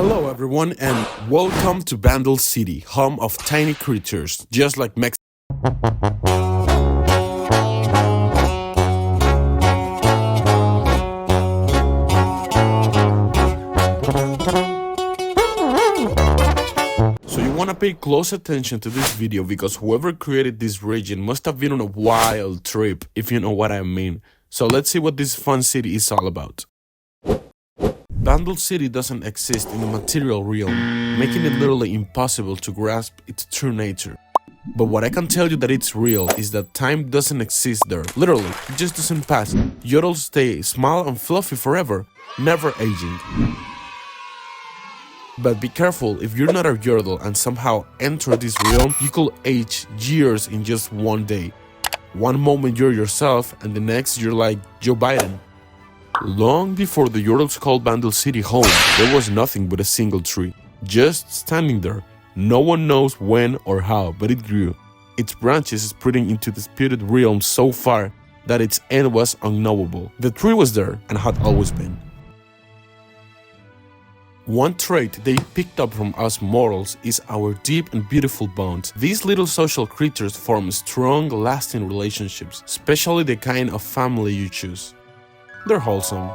Hello everyone and welcome to Bandle City, home of tiny creatures, just like Mexico. So you wanna pay close attention to this video because whoever created this region must have been on a wild trip, if you know what I mean. So let's see what this fun city is all about. Bandle City doesn't exist in the material realm, making it literally impossible to grasp its true nature. But what I can tell you that it's real is that time doesn't exist there. Literally, it just doesn't pass. Yordles stay small and fluffy forever, never aging. But be careful, if you're not a Yordle and somehow enter this realm, you could age years in just one day. One moment you're yourself and the next you're like Joe Biden. Long before the Yordles called Bandle City home, there was nothing but a single tree, just standing there. No one knows when or how, but it grew, its branches spreading into the spirit realm so far that its end was unknowable. The tree was there and had always been. One trait they picked up from us mortals is our deep and beautiful bonds. These little social creatures form strong, lasting relationships, especially the kind of family you choose. They're wholesome.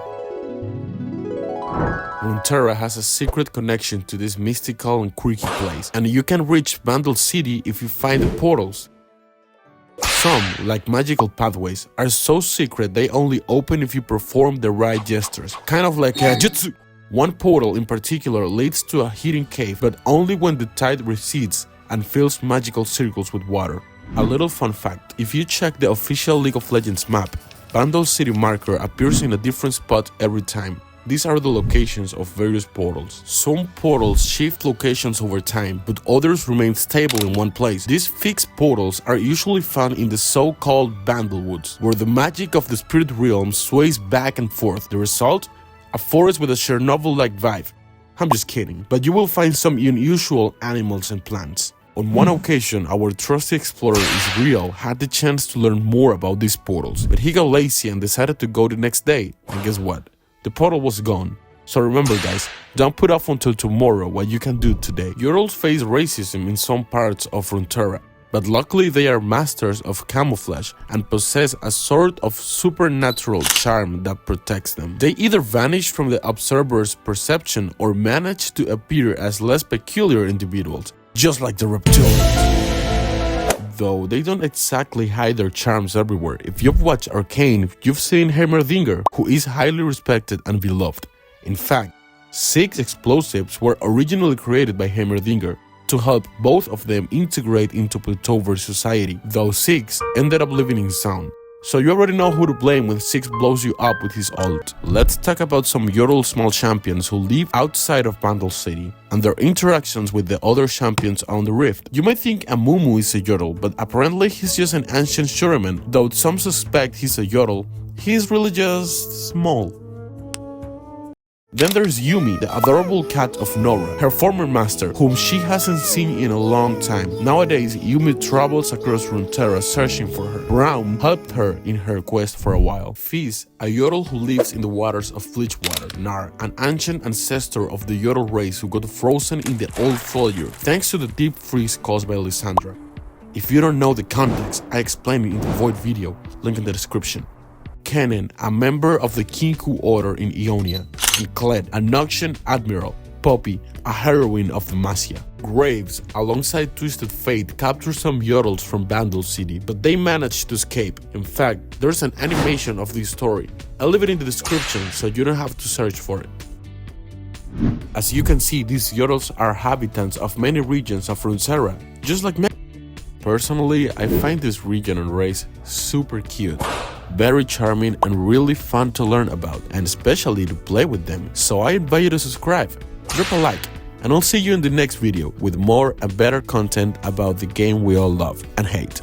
Runeterra has a secret connection to this mystical and quirky place, and you can reach Bandle City if you find the portals. Some, like magical pathways, are so secret they only open if you perform the right gestures, kind of like a jutsu. One portal in particular leads to a hidden cave, but only when the tide recedes and fills magical circles with water. A little fun fact, if you check the official League of Legends map, Bandle City marker appears in a different spot every time. These are the locations of various portals. Some portals shift locations over time, but others remain stable in one place. These fixed portals are usually found in the so-called Bandle Woods, where the magic of the spirit realm sways back and forth. The result? A forest with a Chernobyl-like vibe. I'm just kidding, but you will find some unusual animals and plants. On one occasion, our trusty explorer Israel had the chance to learn more about these portals, but he got lazy and decided to go the next day. And guess what? The portal was gone. So remember guys, don't put off until tomorrow what you can do today. Yordles face racism in some parts of Runeterra, but luckily they are masters of camouflage and possess a sort of supernatural charm that protects them. They either vanish from the observer's perception or manage to appear as less peculiar individuals, just like the reptilians. Though they don't exactly hide their charms everywhere. If you've watched Arcane, you've seen Heimerdinger, who is highly respected and beloved. In fact, 6 explosives were originally created by Heimerdinger to help both of them integrate into Piltover society. Those 6 ended up living in sound. So you already know who to blame when 6 blows you up with his ult. Let's talk about some Yordle small champions who live outside of Bandle City and their interactions with the other champions on the rift. You might think Amumu is a Yordle, but apparently he's just an ancient Shuriman. Though some suspect he's a Yordle, he's really just small. Then there's Yumi, the adorable cat of Nora, her former master, whom she hasn't seen in a long time. Nowadays, Yumi travels across Runeterra searching for her. Braum helped her in her quest for a while. Fizz, a Yordle who lives in the waters of Bilgewater. Gnar, an ancient ancestor of the Yordle race who got frozen in the old Freljord, thanks to the deep freeze caused by Lysandra. If you don't know the context, I explained it in the Void video, link in the description. Kennen, a member of the Kinku Order in Ionia, and Kled, a Noxian Admiral. Poppy, a heroine of the Masia. Graves, alongside Twisted Fate, captured some Yordles from Bandle City, but they managed to escape. In fact, there's an animation of this story. I'll leave it in the description so you don't have to search for it. As you can see, these Yordles are inhabitants of many regions of Runeterra, just like me. Personally, I find this region and race super cute. Very charming and really fun to learn about, and especially to play with them, so I invite you to subscribe, drop a like, and I'll see you in the next video with more and better content about the game we all love and hate.